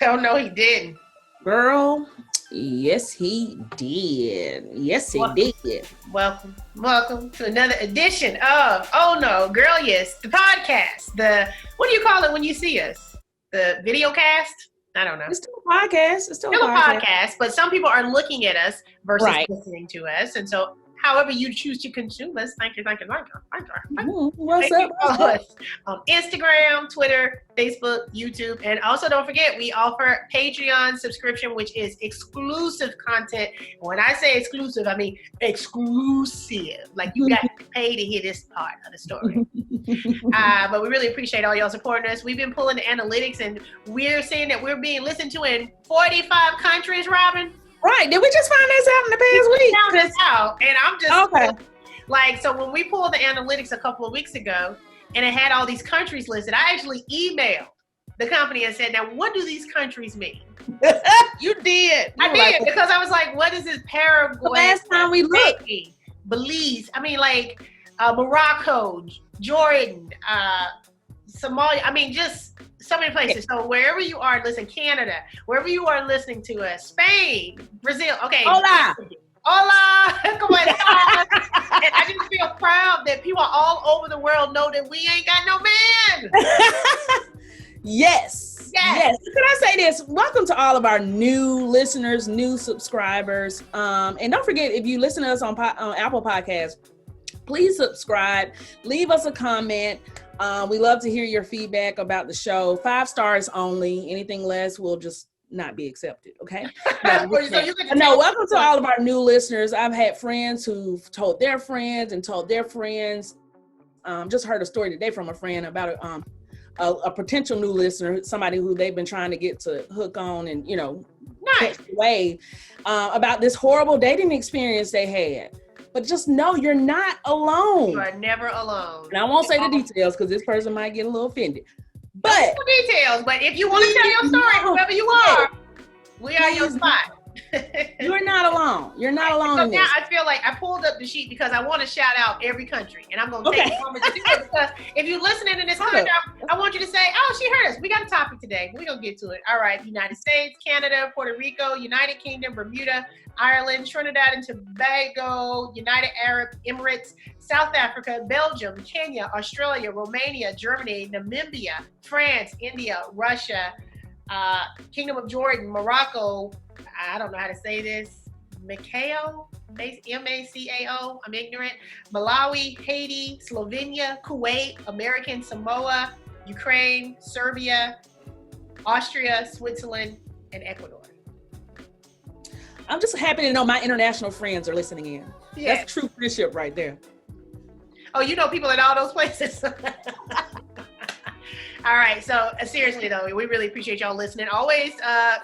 Oh, no, he didn't. Girl, yes, he did. Yes, he did. Welcome to another edition of Oh No Girl Yes, the podcast. What do you call it when you see us? The video cast? I don't know. It's still a podcast. It's still a podcast, but some people are looking at us versus right. listening to us. And so however you choose to consume us, thank you. What's up? Follow us on Instagram, Twitter, Facebook, YouTube, and also don't forget we offer Patreon subscription, which is exclusive content. When I say exclusive, I mean exclusive. Like you got to pay to hear this part of the story. But we really appreciate all y'all supporting us. We've been pulling the analytics, and we're seeing that we're being listened to in 45 countries. Robin. Right. Did we just find this out in the past week? Found this out, and I'm just okay. Like, so when we pulled the analytics a couple of weeks ago, and it had all these countries listed, I actually emailed the company and said, "Now, what do these countries mean?" You did. I did because I was like, "What is this Paraguay?" The last time we looked, Belize. I mean, like Morocco, Jordan, Somalia. I mean, just so many places. So wherever you are, listen, Canada, wherever you are listening to us, Spain, Brazil. Okay. Hola. Come on. And I just feel proud that people all over the world know that we ain't got no man. Yes. Can I say this? Welcome to all of our new listeners, new subscribers. And don't forget, if you listen to us on Apple Podcasts, please subscribe, leave us a comment. We love to hear your feedback about the show. 5 stars only. Anything less will just not be accepted. Okay. Welcome to all of our new listeners. I've had friends who've told their friends and told their friends. Just heard a story today from a friend about a potential new listener, somebody who they've been trying to get to hook on and, nice way about this horrible dating experience they had. But just know you're not alone. You are never alone. And I won't say the details because this person might get a little offended. But no details. But if you want to tell your story, whoever you are, we are your spot. You're not alone. You're not alone. So now I feel like I pulled up the sheet because I want to shout out every country, and I'm going to take a moment to do it because if you're listening in this country, I want you to say, "Oh, she heard us." We got a topic today. We're gonna get to it. All right: United States, Canada, Puerto Rico, United Kingdom, Bermuda, Ireland, Trinidad and Tobago, United Arab Emirates, South Africa, Belgium, Kenya, Australia, Romania, Germany, Namibia, France, India, Russia, Kingdom of Jordan, Morocco. I don't know how to say this. Macao, M-A-C-A-O. I'm ignorant. Malawi, Haiti, Slovenia, Kuwait, American Samoa, Ukraine, Serbia, Austria, Switzerland, and Ecuador. I'm just happy to know my international friends are listening in. Yes. That's true friendship right there. Oh, you know people in all those places. All right. So seriously, though, we really appreciate y'all listening. Always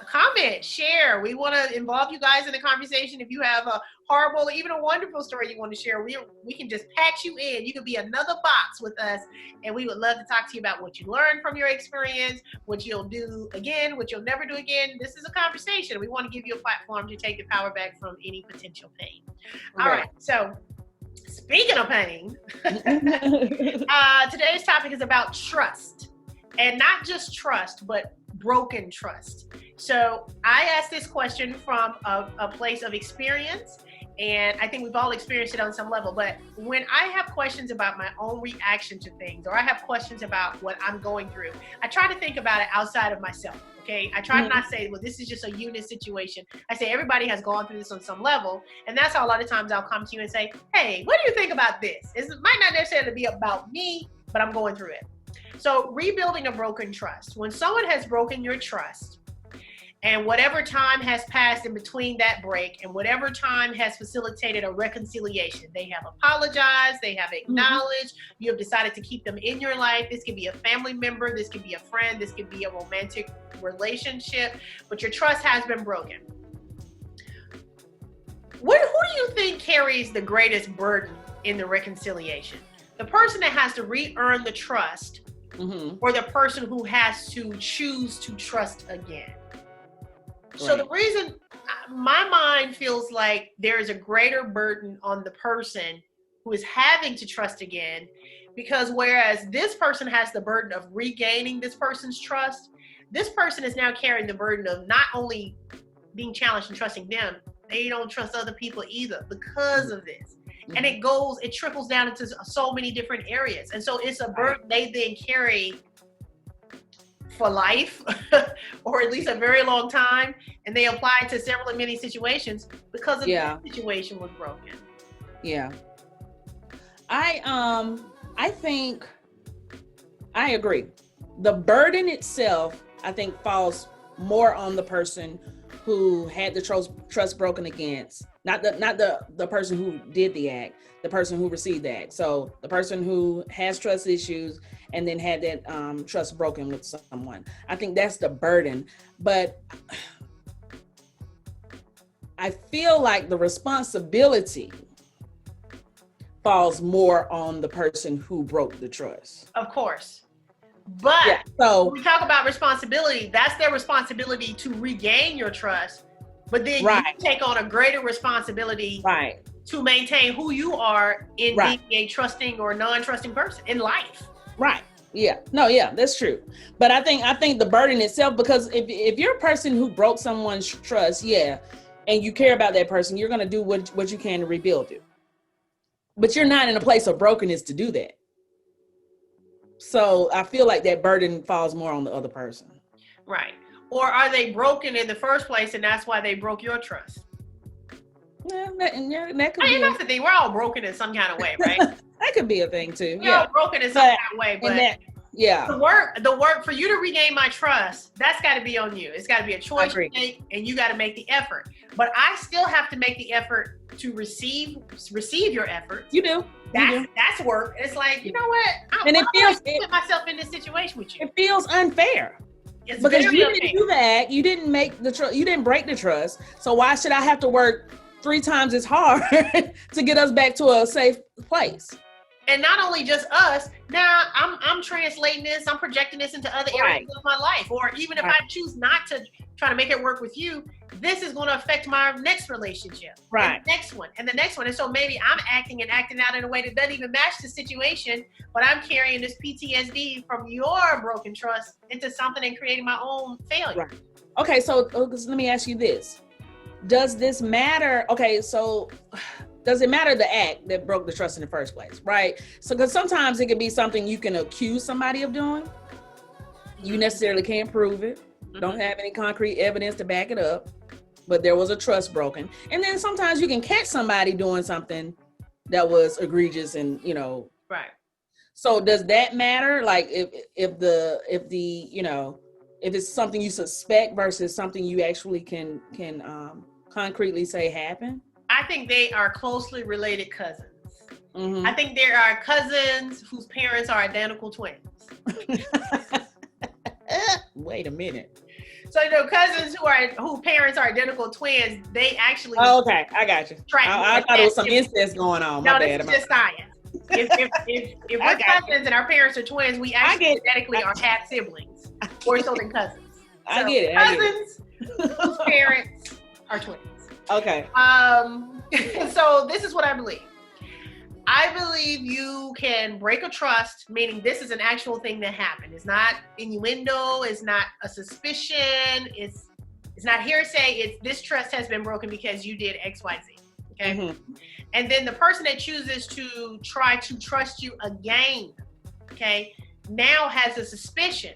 comment, share. We want to involve you guys in the conversation. If you have a horrible or even a wonderful story you want to share, we can just patch you in. You could be another box with us, and we would love to talk to you about what you learned from your experience, what you'll do again, what you'll never do again. This is a conversation. We want to give you a platform to take the power back from any potential pain. All right. So speaking of pain, today's topic is about trust. And not just trust, but broken trust. So I asked this question from a place of experience, and I think we've all experienced it on some level. But when I have questions about my own reaction to things, or I have questions about what I'm going through, I try to think about it outside of myself, okay? I try to not say, well, this is just a unit situation. I say everybody has gone through this on some level, and that's how a lot of times I'll come to you and say, hey, what do you think about this? It might not necessarily be about me, but I'm going through it. So rebuilding a broken trust. When someone has broken your trust, and whatever time has passed in between that break, and whatever time has facilitated a reconciliation, they have apologized, they have acknowledged, you have decided to keep them in your life. This could be a family member, this could be a friend, this could be a romantic relationship, but your trust has been broken. Who do you think carries the greatest burden in the reconciliation? The person that has to re-earn the trust, or the person who has to choose to trust again? Right. So the reason my mind feels like there is a greater burden on the person who is having to trust again, because whereas this person has the burden of regaining this person's trust, this person is now carrying the burden of not only being challenged and trusting them, they don't trust other people either because of this. And it trickles down into so many different areas. And so it's a burden they then carry for life, or at least a very long time. And they apply it to several and many situations because of the situation was broken. Yeah. I think I agree. The burden itself, I think, falls more on the person who had the trust broken against, not the person who did the act, the person who received the act. So the person who has trust issues and then had that trust broken with someone. I think that's the burden. But I feel like the responsibility falls more on the person who broke the trust. Of course. But so when we talk about responsibility, that's their responsibility to regain your trust. But then you take on a greater responsibility to maintain who you are in being a trusting or non-trusting person in life. Right. Yeah. No, yeah, that's true. But I think the burden itself, because if you're a person who broke someone's trust, and you care about that person, you're going to do what you can to rebuild it. But you're not in a place of brokenness to do that. So I feel like that burden falls more on the other person. Right. Or are they broken in the first place and that's why they broke your trust? Yeah, that could be. That's the thing. We're all broken in some kind of way, right? That could be a thing too. We're all broken in some kind of way, but the work for you to regain my trust, that's got to be on you. It's got to be a choice you make, and you got to make the effort. But I still have to make the effort to receive your effort. You do. That's work. It's like, you know what? I put myself in this situation with you. It feels unfair. It's because you didn't do that. You didn't make the trust. You didn't break the trust. So why should I have to work 3 times as hard to get us back to a safe place? And not only just us. Now I'm translating this. I'm projecting this into other areas of my life. Or even if I choose not to try to make it work with you, this is going to affect my next relationship. Right. And the next one. And the next one. And so maybe I'm acting out in a way that doesn't even match the situation, but I'm carrying this PTSD from your broken trust into something and creating my own failure. Right. Okay, so let me ask you this. Does this matter? Okay, so does it matter the act that broke the trust in the first place, right? So, because sometimes it can be something you can accuse somebody of doing. You necessarily can't prove it. Don't have any concrete evidence to back it up, but there was a trust broken. And then sometimes you can catch somebody doing something that was egregious and, Right. So does that matter? Like if it's something you suspect versus something you actually can concretely say happened? I think they are closely related cousins. Mm-hmm. I think there are cousins whose parents are identical twins. Wait a minute. So cousins whose parents are identical twins, they actually. Oh, okay, I got you. I thought it was some incest going on. No, this is just science. If we're cousins and our parents are twins, we actually genetically are half siblings, more so than cousins. I get it. Cousins whose parents are twins. Okay. So this is what I believe. I believe you can break a trust, meaning this is an actual thing that happened. It's not innuendo. It's not a suspicion. It's not hearsay. It's this trust has been broken because you did X, Y, Z. Okay. Mm-hmm. And then the person that chooses to try to trust you again, okay, now has a suspicion.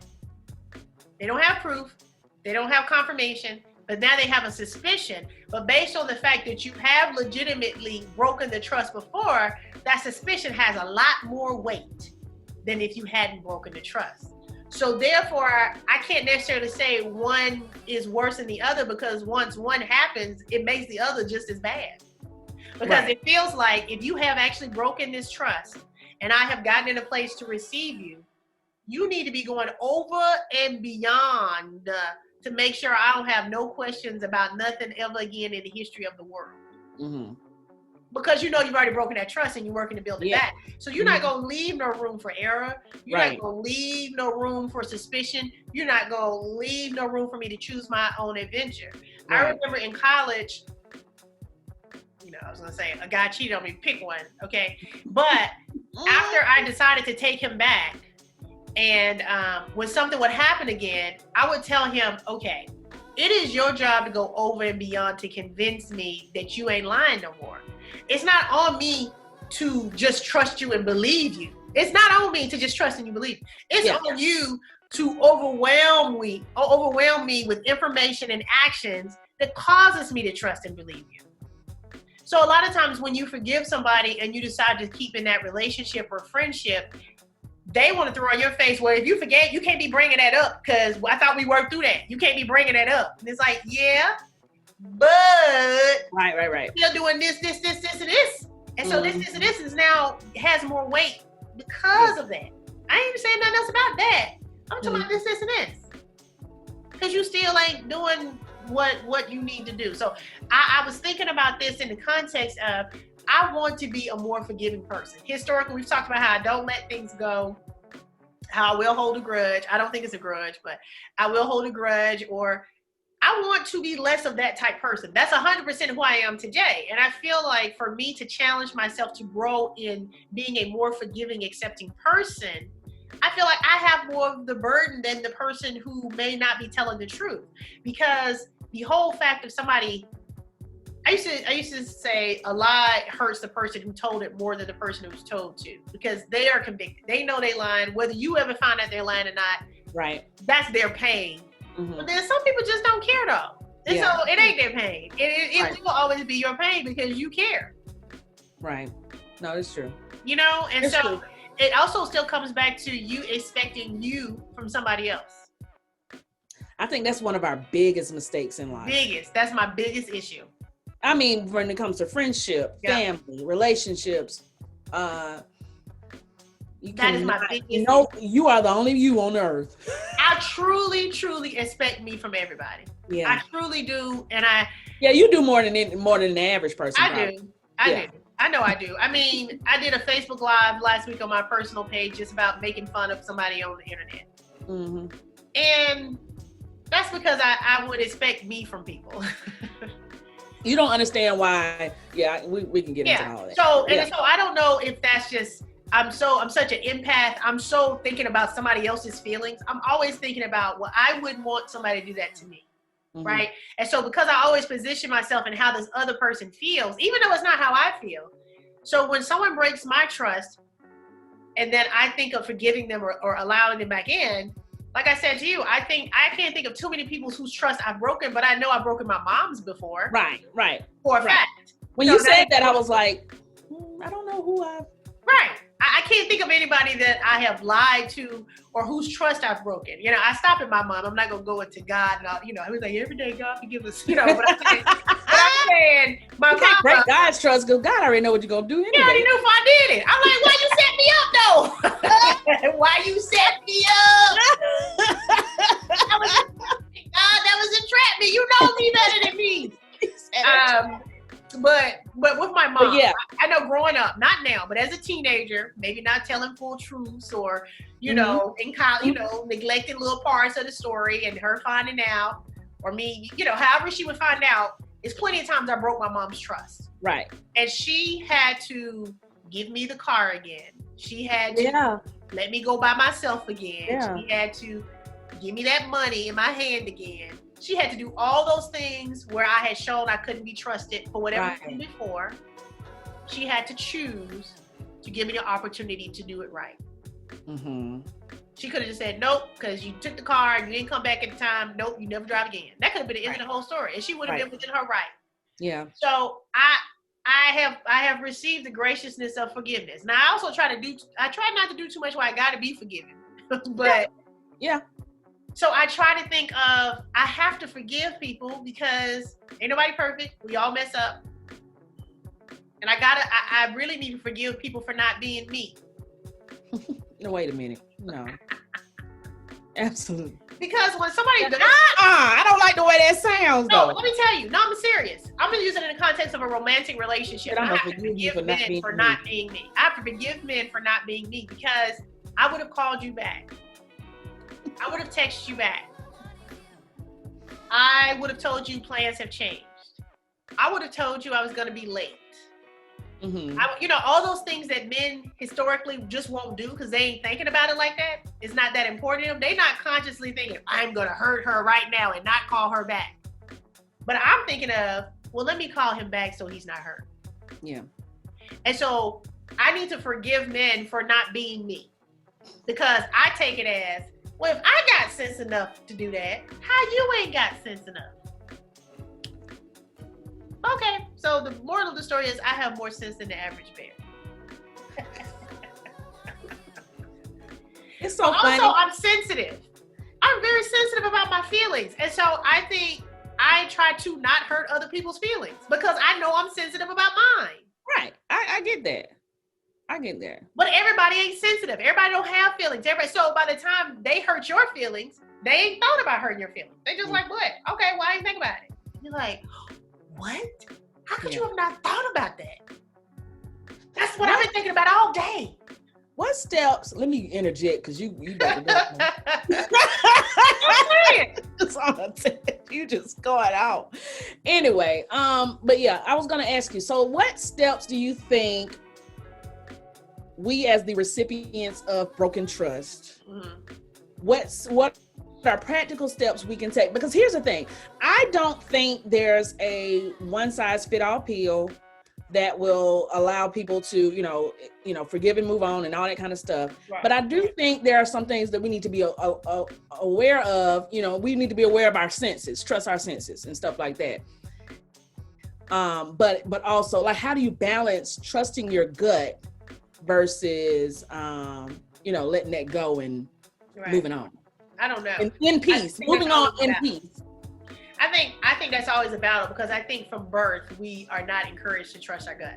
They don't have proof. They don't have confirmation. But now they have a suspicion. But based on the fact that you have legitimately broken the trust before, that suspicion has a lot more weight than if you hadn't broken the trust. So therefore, I can't necessarily say one is worse than the other, because once one happens, it makes the other just as bad. Because it feels like if you have actually broken this trust and I have gotten in a place to receive you, you need to be going over and beyond to make sure I don't have no questions about nothing ever again in the history of the world. Mm-hmm. Because you've already broken that trust and you're working to build it back. So you're not going to leave no room for error. You're not going to leave no room for suspicion. You're not going to leave no room for me to choose my own adventure. Right. I remember in college, I was going to say a guy cheated on me, pick one, okay? But after I decided to take him back, And when something would happen again, I would tell him, okay, it is your job to go over and beyond to convince me that you ain't lying no more. It's not on me to just trust you and believe you. It's not on me to just trust and you believe. It's on you to overwhelm me with information and actions that causes me to trust and believe you. So a lot of times when you forgive somebody and you decide to keep in that relationship or friendship, they want to throw in your face, well, if you forget, you can't be bringing that up because I thought we worked through that. You can't be bringing that up. And it's like, yeah, but right. Still doing this, and this. And so this, and this is now has more weight because of that. I ain't even saying nothing else about that. I'm talking about this, and this. Because you still ain't doing what you need to do. So I was thinking about this in the context of, I want to be a more forgiving person. Historically, we've talked about how I don't let things go, how I will hold a grudge. I don't think it's a grudge, but I will hold a grudge, or I want to be less of that type person. That's 100% who I am today. And I feel like for me to challenge myself to grow in being a more forgiving, accepting person, I feel like I have more of the burden than the person who may not be telling the truth. Because the whole fact of somebody, I used to say a lie hurts the person who told it more than the person who was told to, because they are convicted. They know they lying, whether you ever find out they're lying or not. Right. That's their pain. But then some people just don't care though. And so it ain't their pain. It will always be your pain because you care. Right. No, it's true. You know, and it's so true. It also still comes back to you expecting you from somebody else. I think that's one of our biggest mistakes in life. That's my biggest issue. I mean, when it comes to friendship, family, relationships, that is my biggest issue. You are the only you on earth. I truly expect me from everybody. Yeah. I truly do. And you do more than the average person. I do. I know I do. I mean, I did a Facebook Live last week on my personal page just about making fun of somebody on the internet. And that's because I would expect me from people. You don't understand why. Yeah, we can get into all that. So I don't know if that's just, I'm such an empath. I'm so thinking about somebody else's feelings. I'm always thinking about, well, I wouldn't want somebody to do that to me. Right. And so because I always position myself in how this other person feels, even though it's not how I feel. So when someone breaks my trust and then I think of forgiving them or allowing them back in, like I said to you, I can't think of too many people whose trust I've broken, but I know I've broken my mom's before. Right. For a fact. When you said that, I was like, I don't know who I've. Right. I can't think of anybody that I have lied to or whose trust I've broken. You know, I stop at my mom. I'm not going to go into God and all, you know, I was like, every day God forgive us, you know, but I'm saying my mom. Break God's trust because God already know what you're going to do anyway. He already knew if I did it. I'm like, why you set me up though? Why you set me up? That was a trap me. You know me better than me. But with my mom, I know growing up, not now, but as a teenager, maybe not telling full truths or, you know, in college, you know, neglecting little parts of the story and her finding out, or me, you know, however she would find out, it's plenty of times I broke my mom's trust. Right. And she had to give me the car again. She had to let me go by myself again. Yeah. She had to give me that money in my hand again. She had to do all those things where I had shown I couldn't be trusted for whatever reason before. She had to choose to give me the opportunity to do it right. She could have just said, nope, because you took the car and you didn't come back at the time. Nope, you never drive again. That could have been the end of the whole story. And she would have been within her right. Yeah. So I have received the graciousness of forgiveness. Now I also try not to do too much where I gotta be forgiven. But so I try to think of, I have to forgive people because ain't nobody perfect. We all mess up. And I really need to forgive people for not being me. No, wait a minute. No. Absolutely. Because when somebody does, I don't like the way that sounds. No, let me tell you. No, I'm serious. I'm gonna use it in the context of a romantic relationship. I have to forgive men for not being me. I have to forgive men for not being me because I would have called you back. I would have texted you back. I would have told you plans have changed. I would have told you I was going to be late. Mm-hmm. All those things that men historically just won't do because they ain't thinking about it like that. It's not that important to them. They not consciously thinking, I'm going to hurt her right now and not call her back. But I'm thinking of, well, let me call him back so he's not hurt. Yeah. And so I need to forgive men for not being me, because I take it as, well, if I got sense enough to do that, how you ain't got sense enough? Okay, so the moral of the story is I have more sense than the average bear. It's so funny. Also, I'm sensitive. I'm very sensitive about my feelings. And so I think I try to not hurt other people's feelings because I know I'm sensitive about mine. Right. I get that. I get that. But everybody ain't sensitive. Everybody don't have feelings. So by the time they hurt your feelings, they ain't thought about hurting your feelings. They just like, what? Okay, well, I ain't think about it. You're like, what? How could you have not thought about that? That's what I've been thinking about all day. What steps? Let me interject because you better go. You just going out. Anyway, but yeah, I was gonna ask you. So, what steps do you think we, as the recipients of broken trust, what are practical steps we can take? Because here's the thing: I don't think there's a one-size-fit-all pill that will allow people to, forgive and move on and all that kind of stuff. Right. But I do think there are some things that we need to be aware of. We need to be aware of our senses, trust our senses and stuff like that. But also, like, how do you balance trusting your gut versus, letting that go and moving on? I don't know. In peace, moving on in peace. I think that's always a battle, because I think from birth, we are not encouraged to trust our gut.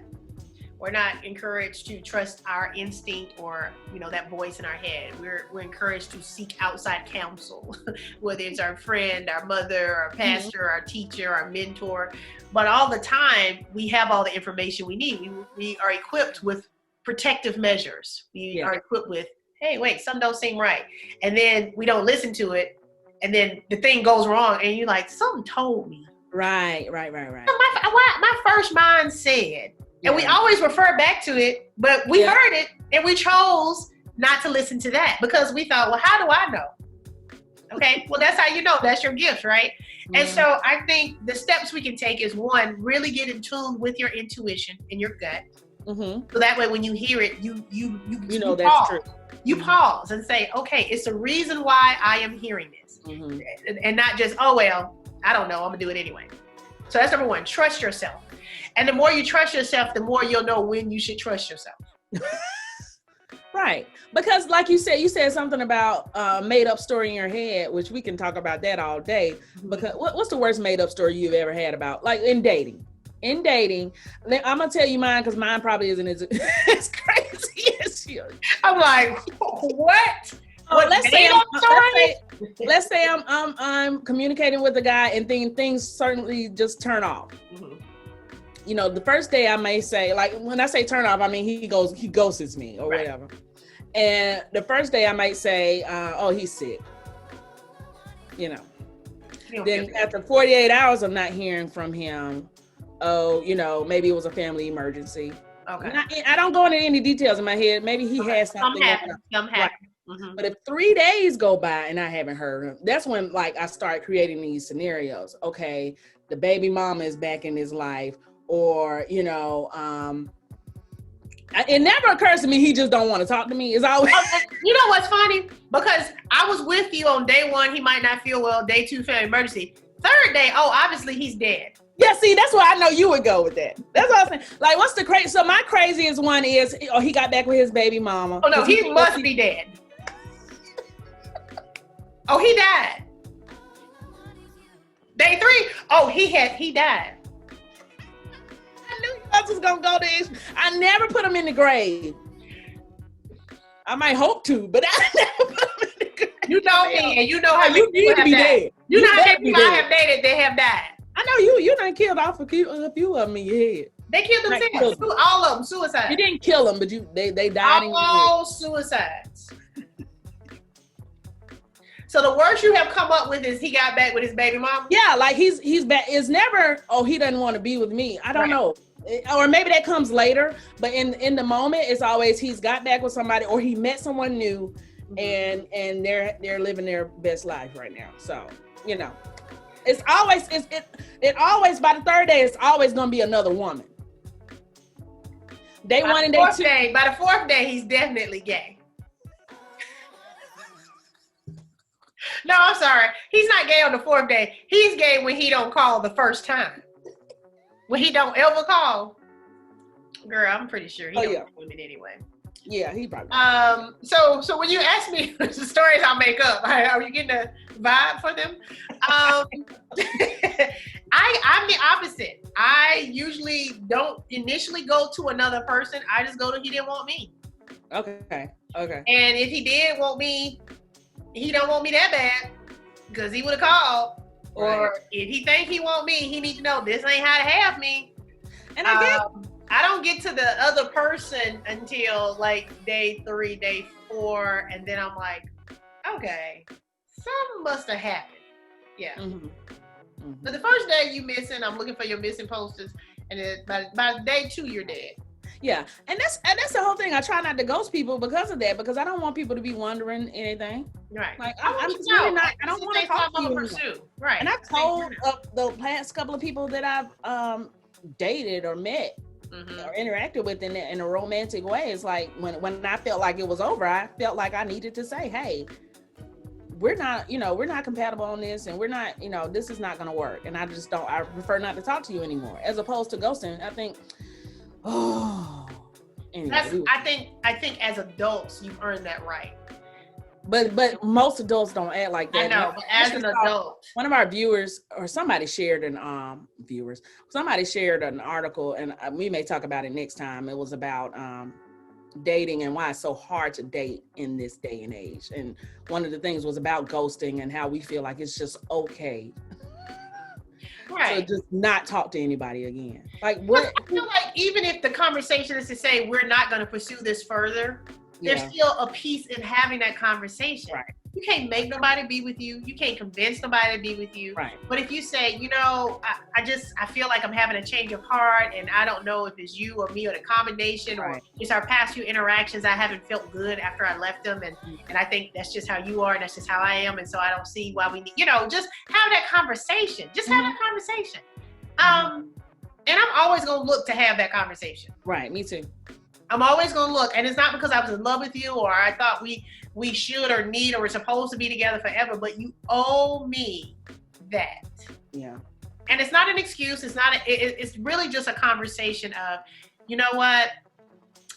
We're not encouraged to trust our instinct or, that voice in our head. We're encouraged to seek outside counsel, whether it's our friend, our mother, our pastor, our teacher, our mentor. But all the time, we have all the information we need. We are equipped with protective measures. We are equipped with, hey, wait, something don't seem right. And then we don't listen to it. And then the thing goes wrong, and you're like, something told me. Right. My first mind said, and we always refer back to it, but we heard it, and we chose not to listen to that because we thought, well, how do I know? Okay, well, that's how you know. That's your gift, right? Yeah. And so I think the steps we can take is, one, really get in tune with your intuition and your gut. Mm-hmm. So that way, when you hear it, you that's pause. true. You pause and say, okay, it's the reason why I am hearing this. Mm-hmm. And not just, oh, well, I don't know, I'm gonna do it anyway. So that's number one, trust yourself. And the more you trust yourself, the more you'll know when you should trust yourself. Right. Because like you said something about made up story in your head, which we can talk about that all day. Because what's the worst made up story you've ever had about, like, in dating? I'm gonna tell you mine, because mine probably isn't as crazy as yours. I'm like, what? Let's say I'm communicating with a guy, and things certainly just turn off. Mm-hmm. The first day I may say, like, when I say turn off, I mean he ghosts me or whatever. And the first day I might say, oh, he's sick. Then after 48 hours of not hearing from him, oh, maybe it was a family emergency. Okay. I don't go into any details in my head. Maybe he has something. Some happen. Mm-hmm. But if 3 days go by and I haven't heard him, that's when, like, I start creating these scenarios. Okay, the baby mama is back in his life, or it never occurs to me he just don't want to talk to me. It's always. You know what's funny? Because I was with you on day one. He might not feel well. Day two, family emergency. Third day, oh, obviously he's dead. Yeah, see, that's why I know you would go with that. That's what I'm saying. Like, what's the crazy? So my craziest one is, he got back with his baby mama. Oh no, he must be dead. Oh, he died. Day three. Oh, he died. I knew you guys was gonna go there. I never put him in the grave. I might hope to, but I never put him in the grave. You know me, and you know how you need to be dead. You know how many people I have dated that have died. I know you done killed off a few of them in your head. They killed themselves. All of them, suicide. You didn't kill them, but they died in your head. All suicides. So the worst you have come up with is he got back with his baby mama? Yeah, like he's back. It's never, oh, he doesn't want to be with me. I don't know. Or maybe that comes later, but in the moment, it's always he's got back with somebody or he met someone new, and they're living their best life right now. So, you know, it's always it always by the third day, it's always gonna be another woman. Day one and day two. By the fourth day, he's definitely gay. No, I'm sorry. He's not gay on the fourth day. He's gay when he don't call the first time. When he don't ever call. Girl, I'm pretty sure he don't want women anyway. Yeah, he probably. So when you ask me the stories I'll make up, are you getting a vibe for them? I'm the opposite. I usually don't initially go to another person. I just go to he didn't want me. Okay. And if he did want me, he don't want me that bad because he would have called. Right. Or if he think he want me, he need to know this ain't how to have me. And I don't get to the other person until like day 3, day 4, and then I'm like, okay, something must have happened. Yeah. But the first day you missing, I'm looking for your missing posters, and then by day 2 you're dead. Yeah, and that's the whole thing. I try not to ghost people because of that, because I don't want people to be wondering anything. Right. Like I'm just really not. I don't want to talk to you pursue. Right. And I've told the past couple of people that I've dated or met or interacted with in a romantic way. It's like when I felt like it was over, I felt like I needed to say, hey, we're not compatible on this, and we're not, this is not going to work. And I prefer not to talk to you anymore, as opposed to ghosting. I think. Anyway, I think as adults you've earned that right. But most adults don't act like that. I know, but as an adult, one of our viewers or somebody shared an article, and we may talk about it next time. It was about dating and why it's so hard to date in this day and age. And one of the things was about ghosting and how we feel like it's just okay. Right. So just not talk to anybody again. Like what? I feel like even if the conversation is to say we're not going to pursue this further, there's still a piece in having that conversation. Right. You can't make nobody be with you. You can't convince nobody to be with you. Right. But if you say, I feel like I'm having a change of heart, and I don't know if it's you or me or the combination, or it's our past few interactions. I haven't felt good after I left them, and I think that's just how you are, and that's just how I am, and so I don't see why we need, just have that conversation. Just have that conversation. And I'm always gonna look to have that conversation. Right. Me too. I'm always going to look, and it's not because I was in love with you or I thought we should or need or we're supposed to be together forever, but you owe me that. Yeah. And it's not an excuse. It's really just a conversation of, you know what?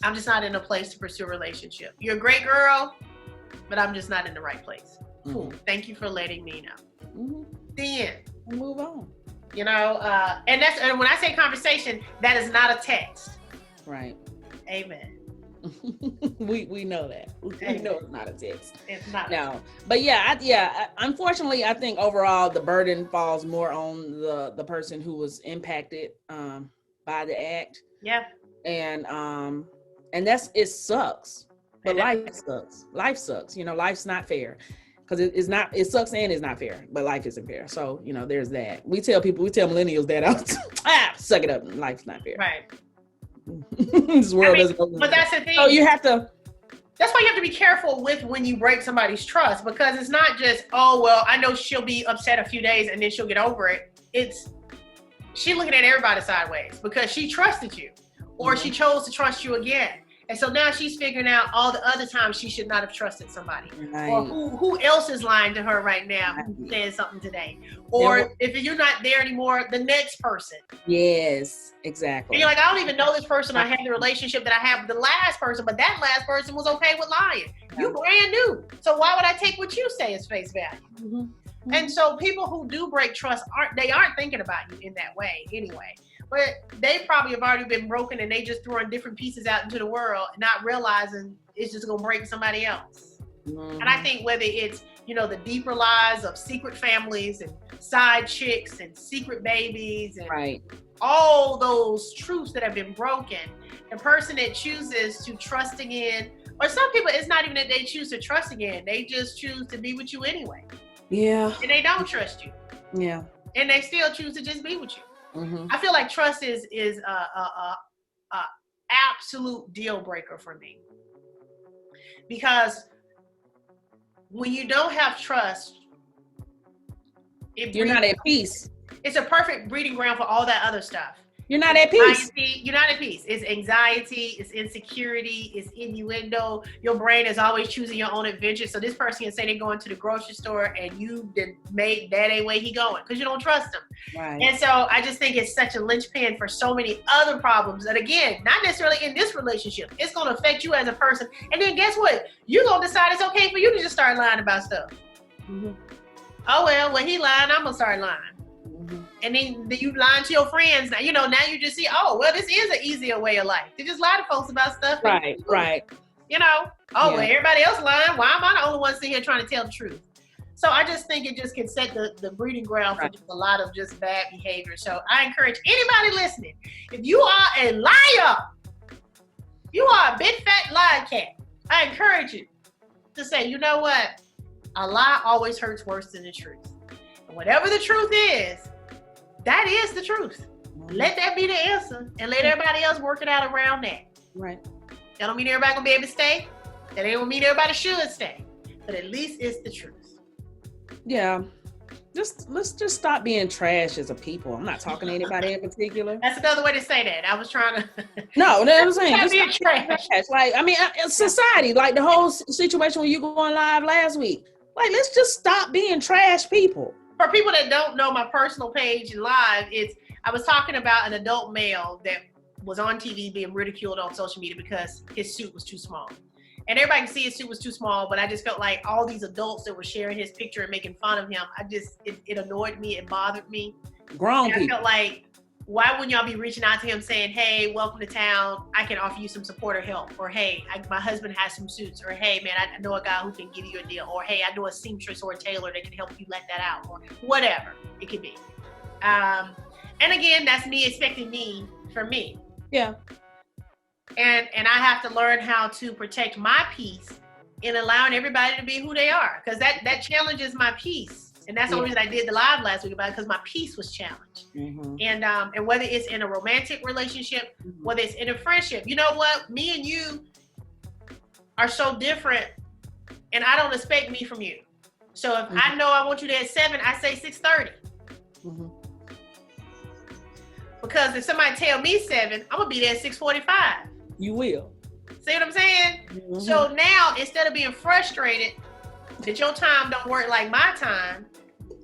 I'm just not in a place to pursue a relationship. You're a great girl, but I'm just not in the right place. Cool. Thank you for letting me know. The end. Move on. And when I say conversation, that is not a text. Right. Amen. we know that. We know it's not a text. It's not. No, but unfortunately, I think overall the burden falls more on the person who was impacted by the act. Yeah. And it sucks. But life sucks. Life sucks. Life's not fair. Because it sucks and it's not fair, but life isn't fair. So, there's that. We tell millennials that suck it up. Life's not fair. Right. This world doesn't go. But that's the thing. So you have to. That's why you have to be careful with when you break somebody's trust, because it's not just, oh, well, I know she'll be upset a few days and then she'll get over it. It's she looking at everybody sideways because she trusted you, or she chose to trust you again. And so now she's figuring out all the other times she should not have trusted somebody. Right. Or who else is lying to her right now, who said something today. Or if you're not there anymore, the next person. Yes, exactly. And you're like, I don't even know this person. I had the relationship that I had with the last person, but that last person was okay with lying. Yeah. You brand new. So why would I take what you say as face value? And so people who do break trust aren't thinking about you in that way anyway. But they probably have already been broken and they just throwing different pieces out into the world, not realizing it's just gonna break somebody else. And I think whether it's, the deeper lies of secret families and side chicks and secret babies and all those truths that have been broken, the person that chooses to trust again Or some people, it's not even that they choose to trust again. They just choose to be with you anyway. Yeah. And they don't trust you. Yeah. And they still choose to just be with you. Mm-hmm. I feel like trust is a absolute deal breaker for me. Because when you don't have trust, you're not at peace. It's a perfect breeding ground for all that other stuff. You're not at peace. You're not at peace. It's anxiety, it's insecurity, it's innuendo. Your brain is always choosing your own adventure. So this person can say they're going to the grocery store and you made that ain't where he going because you don't trust him. Right. And so I just think it's such a linchpin for so many other problems that, again, not necessarily in this relationship. It's going to affect you as a person. And then guess what? You're going to decide it's okay for you to just start lying about stuff. Mm-hmm. Oh, well, when he lying, I'm going to start lying. And then you lying to your friends. Now, now you just see, oh, well, this is an easier way of life. You just lie to folks about stuff. Right. Well, everybody else lying. Why am I the only one sitting here trying to tell the truth? So I just think it just can set the breeding ground for just a lot of just bad behavior. So I encourage anybody listening, if you are a liar, you are a big fat lie cat, I encourage you to say, you know what? A lie always hurts worse than the truth. And whatever the truth is, that is the truth. Let that be the answer and let everybody else work it out around that. Right. That don't mean everybody gonna be able to stay. That ain't gonna mean everybody should stay. But at least it's the truth. Yeah. Let's just stop being trash as a people. I'm not talking to anybody in particular. That's another way to say that. I was trying to. No, that's what I'm saying. Stop being trash. Like, I mean, society, like the whole situation when you go on live last week. Like, let's just stop being trash people. For people that don't know my personal page and live, I was talking about an adult male that was on TV being ridiculed on social media because his suit was too small. And everybody can see his suit was too small, but I just felt like all these adults that were sharing his picture and making fun of him, it annoyed me, it bothered me. Grown people. I felt like, why wouldn't y'all be reaching out to him saying, hey, welcome to town, I can offer you some support or help, or hey, my husband has some suits, or hey, man, I know a guy who can give you a deal, or hey, I know a seamstress or a tailor that can help you let that out, or whatever it could be. And again, that's me expecting me for me. Yeah. And I have to learn how to protect my peace in allowing everybody to be who they are, because that challenges my peace. And that's the only reason I did the live last week about it, because my peace was challenged. Mm-hmm. And whether it's in a romantic relationship, whether it's in a friendship, you know what? Me and you are so different, and I don't expect me from you. So if I know I want you there at 7, I say 6:30. Mm-hmm. Because if somebody tell me 7, I'm gonna be there at 6:45. You will. See what I'm saying? Mm-hmm. So now, instead of being frustrated that your time don't work like my time,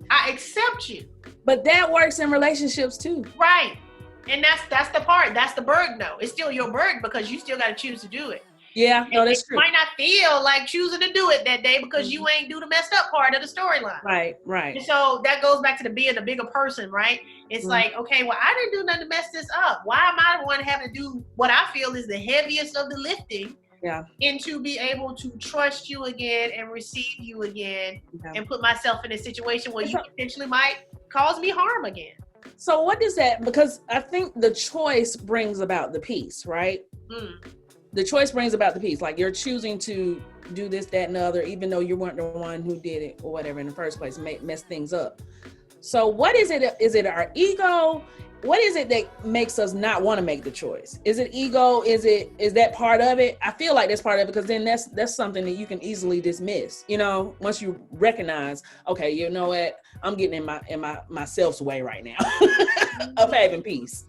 I accept you. But that works in relationships too. Right. And that's the part. That's the burden though. It's still your burden because you still got to choose to do it. Yeah, no, that's true. You might not feel like choosing to do it that day because you ain't do the messed up part of the storyline. Right. And so that goes back to the being a bigger person, right? It's like, okay, well, I didn't do nothing to mess this up. Why am I the one having to do what I feel is the heaviest of the lifting? Yeah. And to be able to trust you again and receive you again and put myself in a situation where you potentially might cause me harm again. So what does that, because I think the choice brings about the peace, right? The choice brings about the peace. Like, you're choosing to do this, that, and the other, even though you weren't the one who did it or whatever in the first place, mess things up. So what is it? Is it our ego? What is it that makes us not want to make the choice? Is it ego? Is that part of it? I feel like that's part of it, because then that's something that you can easily dismiss, once you recognize, okay, you know what? I'm getting in my self's way right now of having peace.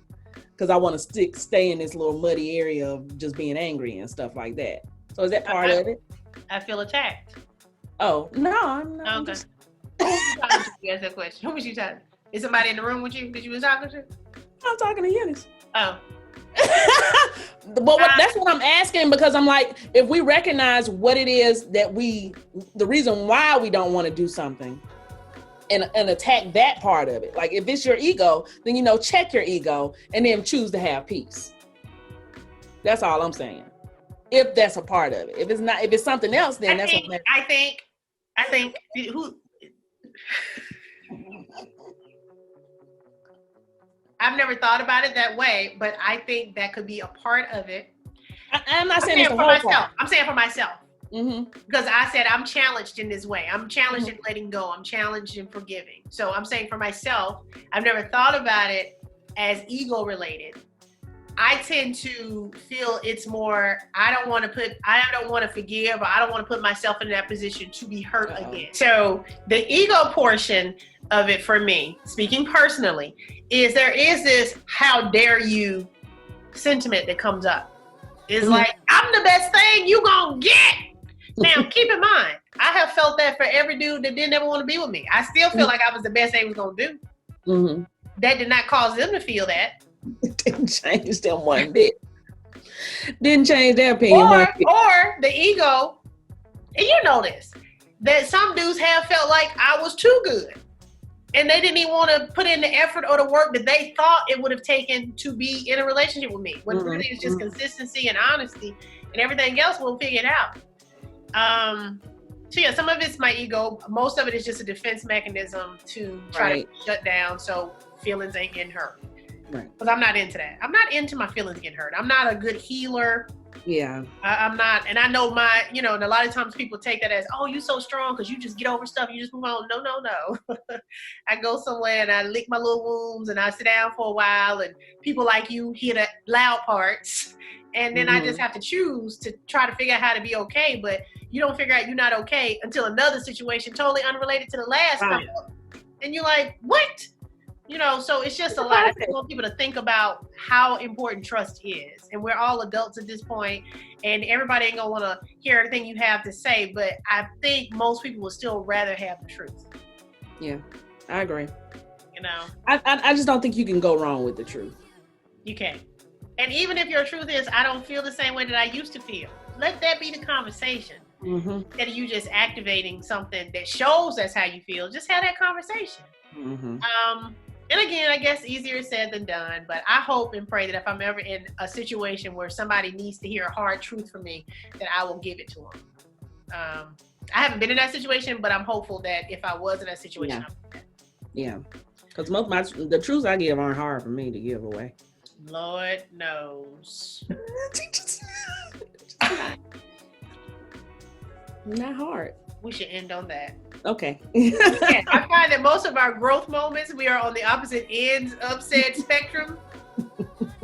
Because I want to stay in this little muddy area of just being angry and stuff like that. So is that part of it? I feel attacked. Oh, no, I'm not. Okay. Who was you talking to? You asked that question. Who was you talking to? Is somebody in the room with you that you was talking to? I'm talking to Eunice. Oh. But that's what I'm asking, because I'm like, if we recognize what it is that the reason why we don't want to do something, and attack that part of it. Like, if it's your ego, then, check your ego and then choose to have peace. That's all I'm saying. If that's a part of it. If it's not, if it's something else, then I think who I've never thought about it that way, but I think that could be a part of it. I'm not saying I'm it's saying the for whole myself. part. I'm saying for myself. Mm-hmm. Because I said I'm challenged in this way. I'm challenged in letting go. I'm challenged in forgiving. So I'm saying for myself, I've never thought about it as ego related. I tend to feel it's more, I don't want to forgive, or I don't want to put myself in that position to be hurt again. So the ego portion of it for me, speaking personally, is there is this how dare you sentiment that comes up. It's like, I'm the best thing you gonna get. Now, keep in mind, I have felt that for every dude that didn't ever want to be with me. I still feel like I was the best they was gonna do. Mm-hmm. That did not cause them to feel that. It didn't change them one bit. Didn't change their opinion one bit. Or the ego, and you know this, that some dudes have felt like I was too good. And they didn't even want to put in the effort or the work that they thought it would have taken to be in a relationship with me. When really it's just consistency and honesty, and everything else we'll figure it out. So yeah, some of it's my ego. Most of it is just a defense mechanism to try to shut down so feelings ain't getting hurt. Right. Because I'm not into that. I'm not into my feelings getting hurt. I'm not a good healer. Yeah. I'm not, and I know and a lot of times people take that as, oh, you so strong because you just get over stuff, you just move on. No. I go somewhere and I lick my little wounds and I sit down for a while, and people like you hear the loud parts, and then I just have to choose to try to figure out how to be okay. But you don't figure out you're not okay until another situation totally unrelated to the last one, and you're like, what? So it's just a lot. I just want people to think about how important trust is. And we're all adults at this point, and everybody ain't gonna want to hear everything you have to say, but I think most people would still rather have the truth. Yeah, I agree. I just don't think you can go wrong with the truth. You can't. And even if your truth is, I don't feel the same way that I used to feel, let that be the conversation. Instead of you just activating something that shows that's how you feel, just have that conversation. And again, I guess easier said than done, but I hope and pray that if I'm ever in a situation where somebody needs to hear a hard truth from me, that I will give it to them. I haven't been in that situation, but I'm hopeful that if I was in that situation, yeah, because the truths I give aren't hard for me to give away. Lord knows. Not hard. We should end on that. Okay. Yeah, I find that most of our growth moments, we are on the opposite ends of said spectrum.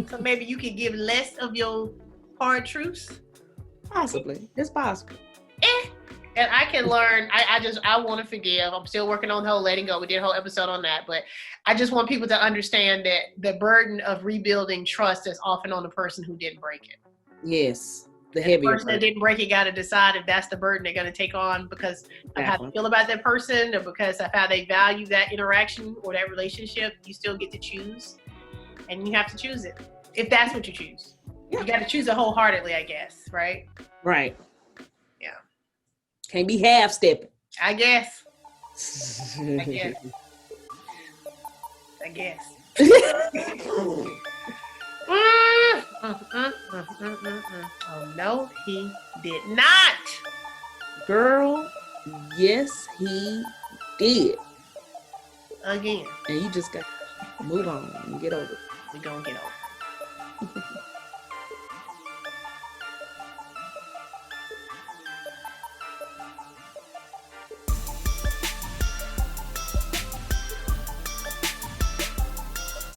So maybe you can give less of your hard truths. Possibly. It's possible. And I can learn. I want to forgive. I'm still working on the whole letting go. We did a whole episode on that. But I just want people to understand that the burden of rebuilding trust is often on the person who didn't break it. Yes. The heavier person that didn't break it got to decide if that's the burden they're going to take on because of how they feel about that person, or because of how they value that interaction or that relationship. You still get to choose, and you have to choose it if that's what you choose. Yeah. You got to choose it wholeheartedly, I guess, right? Right. Yeah. Can't be half-stepping. I guess. Oh, no, he did not. Girl, yes, he did. Again. And you just got to move on and get over it. We're going to get over it.